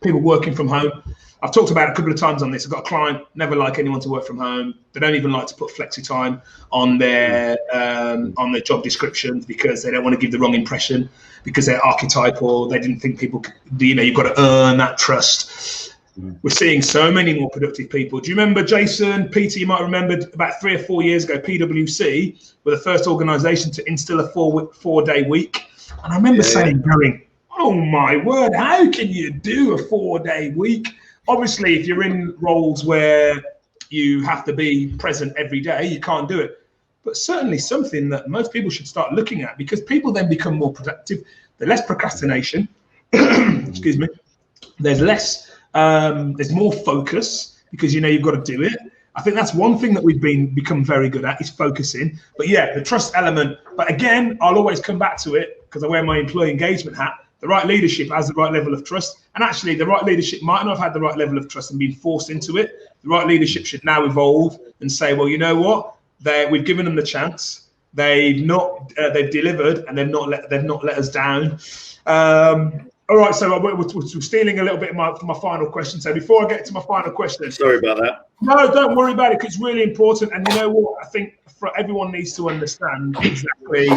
people working from home, I've talked about it a couple of times on this. I've got a client, never like anyone to work from home. They don't even like to put flexi time on their job descriptions because they don't want to give the wrong impression, because they're archetypal. They didn't think people, you've got to earn that trust. We're seeing so many more productive people. Do you remember, Jason, Peter, you might have remembered about 3 or 4 years ago, PwC were the first organisation to instill a 4-day week. And I remember going, oh my word, how can you do a 4-day week? Obviously, if you're in roles where you have to be present every day, you can't do it. But certainly something that most people should start looking at, because people then become more productive. There's less procrastination. Excuse me. There's more focus, because you've got to do it. I think that's one thing that we've become very good at, is focusing. But yeah, the trust element. But again, I'll always come back to it because I wear my employee engagement hat. The right leadership has the right level of trust. And actually, the right leadership might not have had the right level of trust and been forced into it. The right leadership should now evolve and say, well, you know what? We've given them the chance. They've delivered, and they've not let us down. All right, so we're stealing a little bit from my final question. So before I get to my final question, sorry about that. No, don't worry about it, because it's really important. And you know what? I think everyone needs to understand exactly.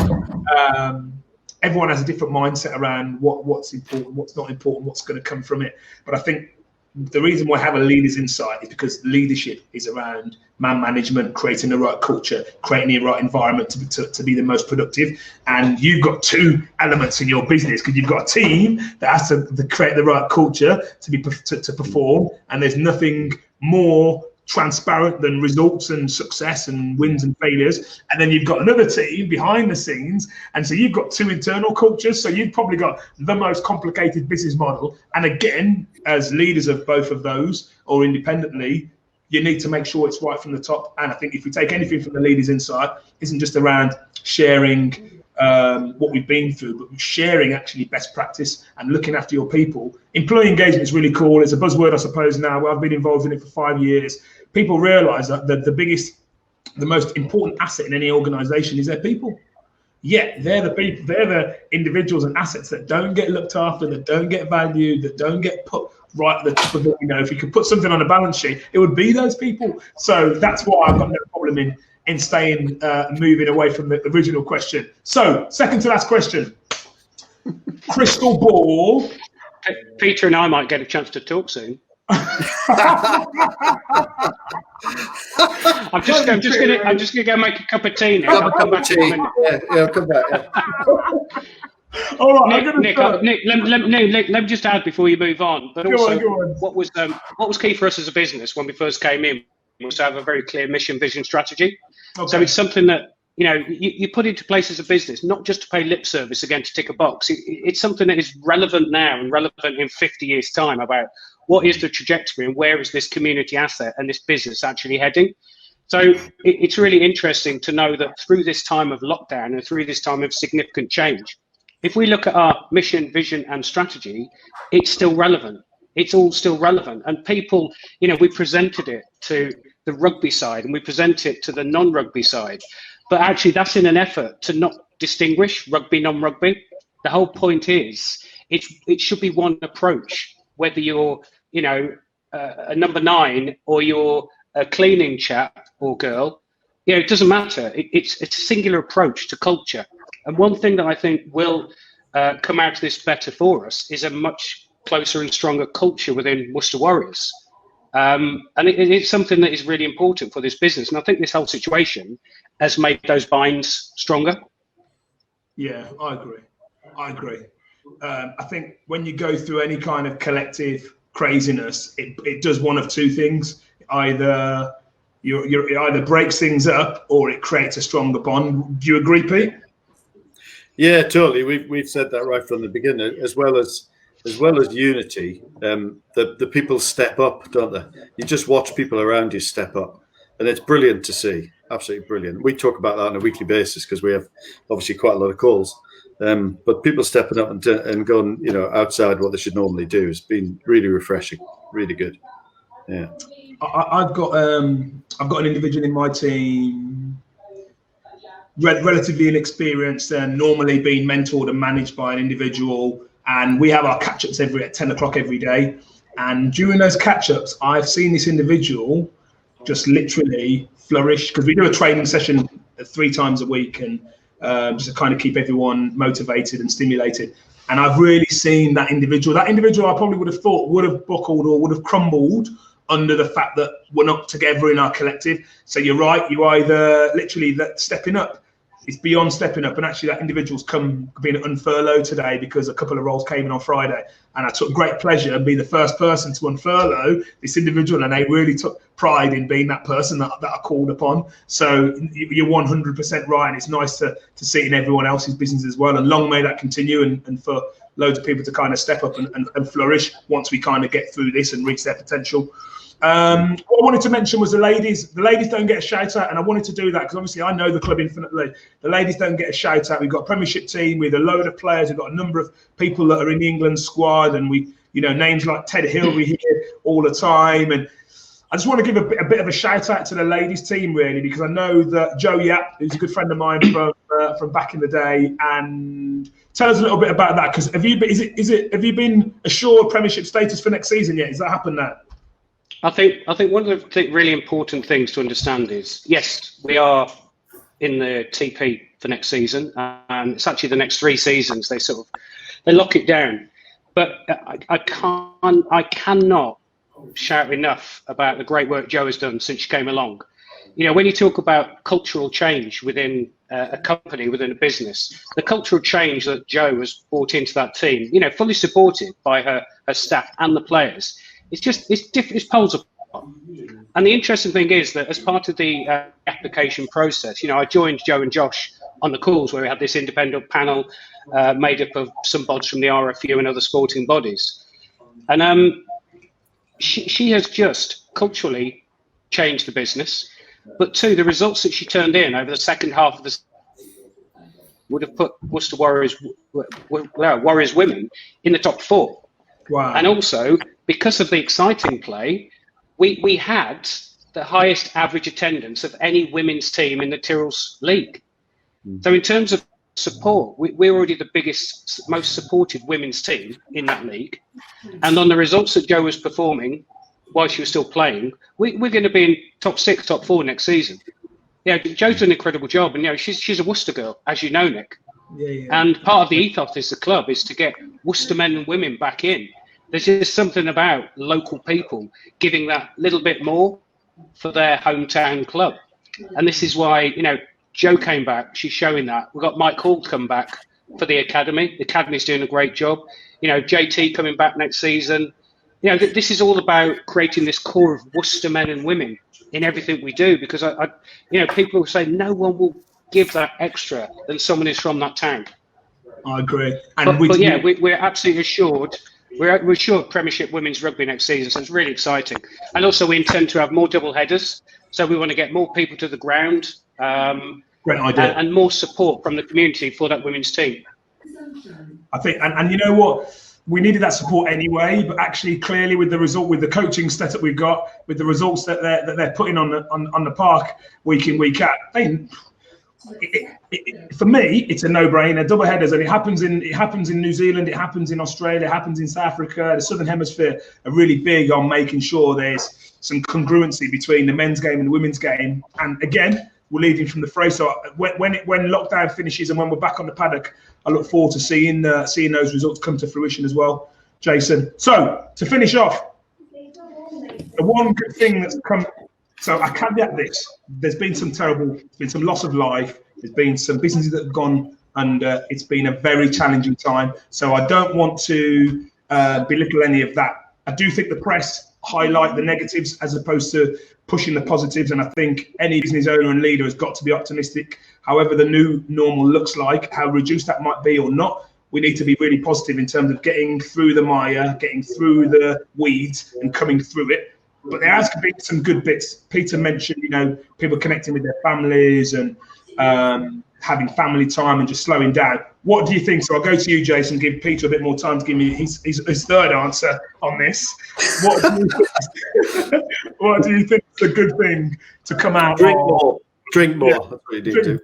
Everyone has a different mindset around what's important, what's not important, what's going to come from it. But I think the reason why I have a leader's insight is because leadership is around man management, creating the right culture, creating the right environment to be the most productive. And you've got 2 elements in your business, because you've got a team that has to create the right culture to perform. And there's nothing more transparent than results and success and wins and failures. And then you've got another team behind the scenes. And so you've got 2 internal cultures. So you've probably got the most complicated business model. And again, as leaders of both of those or independently, you need to make sure it's right from the top. And I think if we take anything from the leaders' insight, isn't just around sharing what we've been through, but sharing actually best practice and looking after your people. Employee engagement is really cool. It's a buzzword, I suppose, now. I've been involved in it for 5 years. People realise that the most important asset in any organisation is their people. Yet they're the people, they're the individuals and assets that don't get looked after, that don't get valued, that don't get put right at the top of it. You know, if you could put something on a balance sheet, it would be those people. So that's why I've got no problem in staying, moving away from the original question. So, second to last question. Crystal ball. Peter and I might get a chance to talk soon. I'm just gonna go make a cup of tea now. I'll come back to you. Yeah, come back. Yeah. All right, Nick, let me just add before you move on. But also, what was key for us as a business when we first came in was to have a very clear mission, vision, strategy. Okay. So it's something that you put into place as a business, not just to pay lip service again to tick a box. It's something that is relevant now and relevant in 50 years' time about what is the trajectory and where is this community asset and this business actually heading. So it's really interesting to know that through this time of lockdown and through this time of significant change, if we look at our mission, vision and strategy, it's still relevant. It's all still relevant. And people, we presented it to the rugby side and we present it to the non-rugby side. But actually that's in an effort to not distinguish rugby, non-rugby. The whole point is it should be one approach, whether you're, a number 9 or you're a cleaning chap or girl, it doesn't matter. It's a singular approach to culture. And one thing that I think will come out of this better for us is a much closer and stronger culture within Worcester Warriors. And it's something that is really important for this business. And I think this whole situation has made those binds stronger. Yeah, I agree. I think when you go through any kind of collective craziness, it does one of 2 things. Either it either breaks things up or it creates a stronger bond. Do you agree, Pete? Yeah, totally. We've said that right from the beginning. As well as unity, the people step up, don't they? You just watch people around you step up, and it's brilliant to see. Absolutely brilliant. We talk about that on a weekly basis because we have obviously quite a lot of calls. But people stepping up and going, outside what they should normally do has been really refreshing, really good. Yeah. I've got an individual in my team, relatively inexperienced and normally being mentored and managed by an individual. And we have our catch-ups at 10 o'clock every day. And during those catch-ups, I've seen this individual just literally flourish, because we do a training session 3 times a week and just to kind of keep everyone motivated and stimulated. And I've really seen that individual I probably would have thought would have buckled or would have crumbled under the fact that we're not together in our collective. So you're right, you either literally stepping up. It's beyond stepping up, and actually that individual's been unfurloughed today because a couple of roles came in on Friday, and I took great pleasure in being the first person to unfurlough this individual, and they really took pride in being that person that I called upon. So you're 100% right, and it's nice to see it in everyone else's business as well, and long may that continue, and for loads of people to kind of step up and flourish once we kind of get through this and reach their potential. What I wanted to mention was the ladies. The ladies don't get a shout out, and I wanted to do that because obviously I know the club infinitely. The ladies don't get a shout out. We've got a Premiership team with a load of players. We've got a number of people that are in the England squad, and we, names like Ted Hill we hear all the time. And I just want to give a bit of a shout out to the ladies team really, because I know that Joe Yap, who's a good friend of mine from back in the day, and tell us a little bit about that. Because have you been assured Premiership status for next season yet? Has that happened now? I think one of the really important things to understand is, yes, we are in the TP for next season, and it's actually the next 3 seasons. They lock it down, but I cannot shout enough about the great work Joe has done since she came along. When you talk about cultural change within a company, within a business, the cultural change that Joe has brought into that team, fully supported by her staff and the players. It's different. It's poles And the interesting thing is that as part of the application process, I joined Joe and Josh on the calls where we had this independent panel made up of some bods from the RFU and other sporting bodies. And she has just culturally changed the business. But two, the results that she turned in over the second half of the would have put Worcester Warriors women in the top 4. Wow. And also, because of the exciting play, we had the highest average attendance of any women's team in the Tyrrell's League. So in terms of support, we're already the biggest, most supported women's team in that league. And on the results that Jo was performing while she was still playing, we're going to be in top 6, top 4 next season. Jo's done an incredible job, and she's a Worcester girl, as you know, Nick. Yeah. And part of the ethos of the club is to get Worcester men and women back in. There's just something about local people giving that little bit more for their hometown club. And this is why, Jo came back. She's showing that. We've got Mike Hall to come back for the academy. The academy's doing a great job. JT coming back next season. This is all about creating this core of Worcester men and women in everything we do, because people will say no one will give that extra than someone who's from that town. I agree. We're absolutely assured. We're assured Premiership Women's Rugby next season, so it's really exciting. And also, we intend to have more double headers, so we want to get more people to the ground. Great idea. And more support from the community for that women's team. I think, and you know what? We needed that support anyway, but actually, clearly, with the coaching setup we've got, with the results that they're putting on the park week in, week out, for me, it's a no-brainer. Double headers, and it happens in New Zealand, it happens in Australia, it happens in South Africa. The Southern Hemisphere are really big on making sure there's some congruency between the men's game and the women's game. And again, we're leading from the fray. So when lockdown finishes and when we're back on the paddock, I look forward to seeing those results come to fruition as well, Jason. So to finish off, the one good thing that's come. So I caveat this: there's been some loss of life. There's been some businesses that have gone under. It's been a very challenging time. So I don't want to belittle any of that. I do think the press highlight the negatives as opposed to pushing the positives. And I think any business owner and leader has got to be optimistic. However the new normal looks like, how reduced that might be or not, we need to be really positive in terms of getting through the mire, getting through the weeds and coming through it. But there has been some good bits. Peter mentioned, people connecting with their families and having family time and just slowing down. What do you think? So I'll go to you, Jason, give Peter a bit more time to give me his third answer on this. What do you think is a good thing to come out? Drink more. Yeah. That's what you need to do.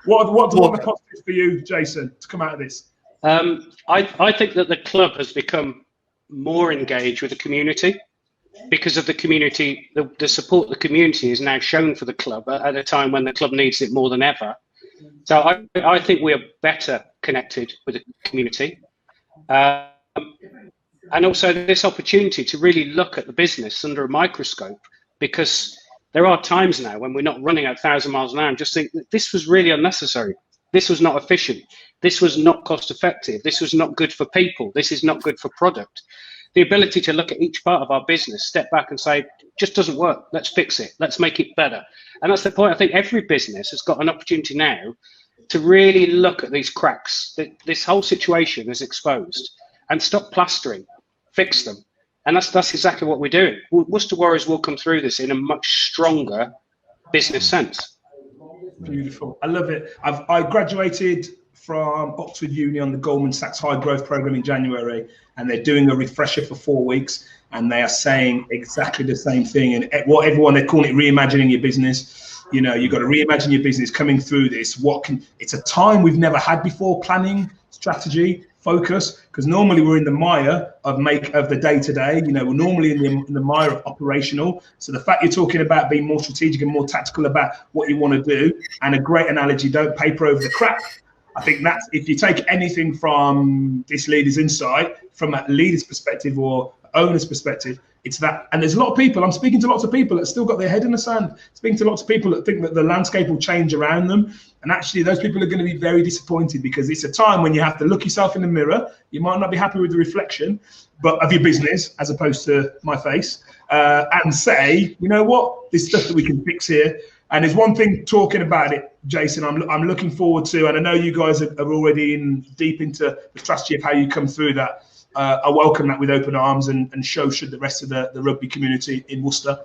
What are the positives for you, Jason, to come out of this? I think that the club has become more engaged with the community. Because of the community, the support the community is now shown for the club at a time when the club needs it more than ever. So I think we are better connected with the community. And also this opportunity to really look at the business under a microscope, because there are times now when we're not running at 1,000 miles an hour and just think that this was really unnecessary. This was not efficient. This was not cost effective. This was not good for people. This is not good for product. The ability to look at each part of our business, step back and say, just doesn't work. Let's fix it. Let's make it better. And that's the point. I think every business has got an opportunity now to really look at these cracks that this whole situation is exposed and stop plastering, fix them. And that's exactly what we're doing. Worcester Warriors will come through this in a much stronger business sense. Beautiful. I love it. I graduated from Oxford Uni on the Goldman Sachs High Growth Program in January, and they're doing a refresher for 4 weeks, and they are saying exactly the same thing. And they're calling it reimagining your business. You've got to reimagine your business coming through this. It's a time we've never had before, planning, strategy, focus, because normally we're in the mire of the day-to-day. We're normally in the mire of operational. So the fact you're talking about being more strategic and more tactical about what you want to do, and a great analogy, don't paper over the crap. I think that's, if you take anything from this leader's insight, from a leader's perspective or owner's perspective, It's that, and there's a lot of people, I'm speaking to lots of people that still got their head in the sand, speaking to lots of people that think that the landscape will change around them. And actually those people are going to be very disappointed, because it's a time when you have to look yourself in the mirror. You might not be happy with the reflection but of your business, as opposed to my face, and say, you know what, there's stuff that we can fix here. And there's one thing talking about it, Jason, I'm looking forward to, and I know you guys are already deep into the strategy of how you come through that. I welcome that with open arms, and should the rest of the rugby community in Worcester.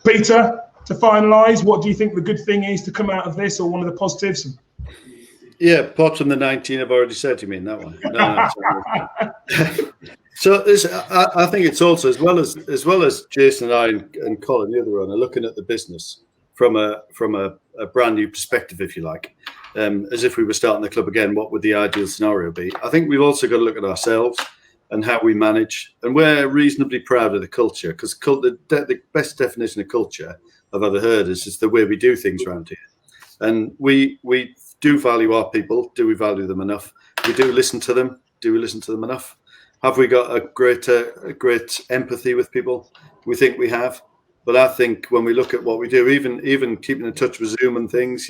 Peter, to finalise, what do you think the good thing is to come out of this, or one of the positives? Yeah, apart from the 19 I've already said, you mean that one? No. So I think it's also, as well as Jason and I and Colin, the other one, are looking at the business from a brand new perspective, if you like, as if we were starting the club again. What would the ideal scenario be? I think we've also got to look at ourselves and how we manage, and we're reasonably proud of the culture, because the best definition of culture I've ever heard is the way we do things around here. And we do value our people. Do we value them enough? We do listen to them. Do we listen to them enough? Have we got a great empathy with people? We think we have. But I think when we look at what we do, even keeping in touch with Zoom and things,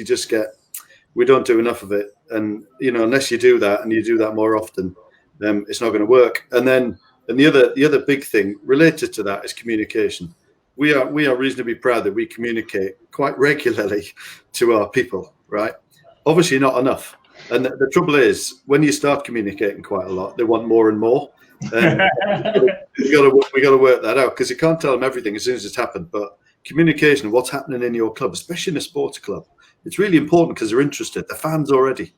we don't do enough of it. And, unless you do that, and you do that more often, it's not going to work. And the other big thing related to that is communication. We are reasonably proud that we communicate quite regularly to our people, right? Obviously not enough. And the trouble is, when you start communicating quite a lot, they want more and more. And we got to work that out, because you can't tell them everything as soon as it's happened. But communication, what's happening in your club, especially in a sports club, it's really important, because they're interested. The fans already.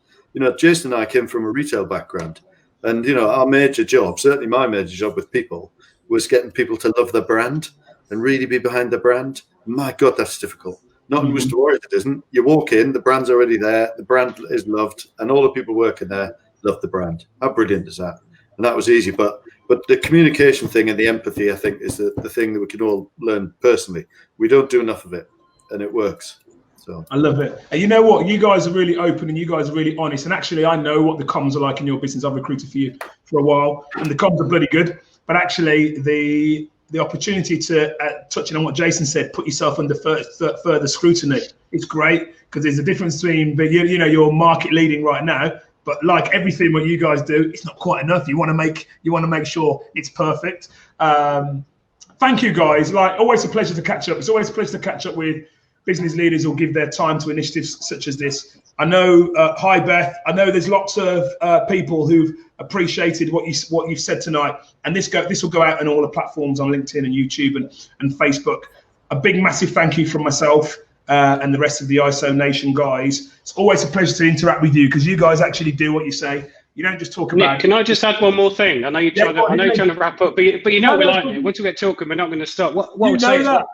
Jason and I came from a retail background. And, our major job, certainly my major job with people, was getting people to love the brand and really be behind the brand. My God, that's difficult. Not in Worcester Warriors, it isn't. You walk in, the brand's already there, the brand is loved, and all the people working there love the brand. How brilliant is that? And that was easy. But the communication thing and the empathy, I think, is the thing that we can all learn personally. We don't do enough of it, and it works. So I love it. And you know what? You guys are really open, and you guys are really honest. And actually, I know what the comms are like in your business. I've recruited for you for a while, and the comms are bloody good. But actually, the opportunity to, touching on what Jason said, put yourself under further scrutiny, it's great, because there's a difference between, you're market leading right now, but like everything what you guys do, it's not quite enough. You want to make sure it's perfect. Thank you, guys. Like, always a pleasure to catch up. It's always a pleasure to catch up with business leaders who'll give their time to initiatives such as this. I know, hi Beth, I know there's lots of people who've appreciated what you've said tonight, and this will go out on all the platforms on LinkedIn and YouTube and Facebook. A big massive thank you from myself and the rest of the IsoNation guys. It's always a pleasure to interact with you, because you guys actually do what you say. You don't just talk about. Nick, can I just add one more thing? I know you're trying to wrap up, but we're like it. Once we get talking, we're not going to stop. What I would say is that.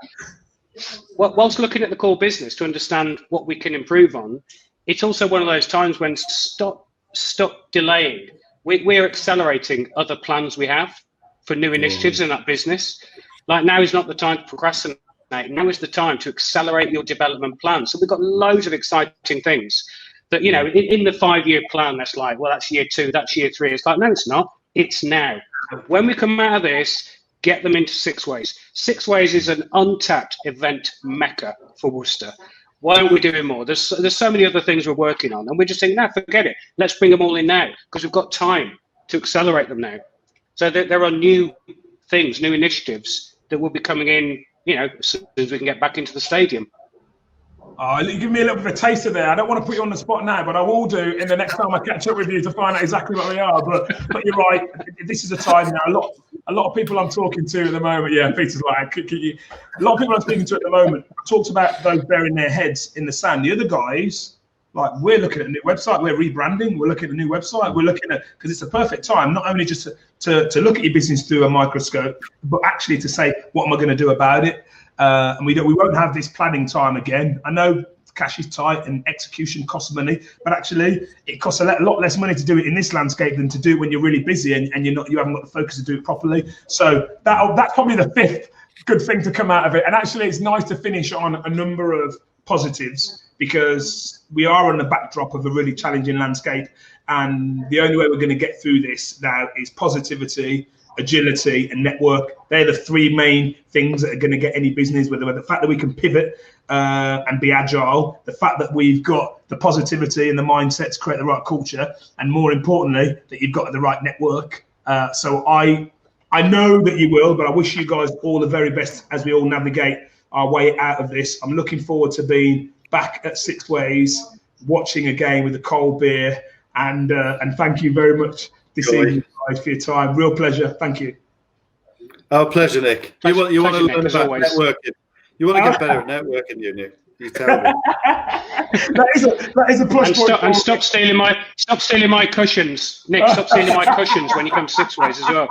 Whilst looking at the core business to understand what we can improve on, it's also one of those times when stop delaying. We're accelerating other plans we have for new initiatives in that business. Like, now is not the time to procrastinate. Now is the time to accelerate your development plan. So we've got loads of exciting things that, in the 5-year plan, that's like, well, that's year 2, that's year 3. It's like, no, it's not. It's now. When we come out of this, get them into 6 Ways. 6 Ways is an untapped event mecca for Worcester. Why aren't we doing more? There's so many other things we're working on, and we're just saying, no, forget it. Let's bring them all in now, because we've got time to accelerate them now. So there are new things, new initiatives that will be coming in, as soon as we can get back into the stadium. You give me a little bit of a taster there. I don't want to put you on the spot now, but I will do in the next time I catch up with you to find out exactly what we are. But you're right. This is a time now. A lot of people I'm talking to at the moment. Yeah, Peter's like, a lot of people I'm speaking to at the moment talked about those burying their heads in the sand. The other guys, like, we're looking at a new website. We're rebranding. We're looking at a new website. We're looking at, because it's a perfect time, not only just to look at your business through a microscope, but actually to say, what am I going to do about it? And we won't have this planning time again. I know cash is tight and execution costs money, but actually it costs a lot less money to do it in this landscape than to do it when you're really busy and you haven't got the focus to do it properly. So that's probably the 5th good thing to come out of it. And actually, it's nice to finish on a number of positives, because we are on the backdrop of a really challenging landscape, and the only way we're going to get through this now is positivity agility, and network. They're the three main things that are going to get any business, whether the fact that we can pivot and be agile, the fact that we've got the positivity and the mindset to create the right culture, and more importantly, that you've got the right network. So I know that you will, but I wish you guys all the very best as we all navigate our way out of this. I'm looking forward to being back at Six Ways, watching a game with a cold beer, and thank you very much this evening, guys, for your time. Real pleasure. Thank you. Our pleasure, Nick. You want to learn Nick, about networking. You want to get better at networking, you, Nick. You tell me. that is a plus point. And stop stealing my cushions, Nick. Stop stealing my cushions when you come Six Ways as well.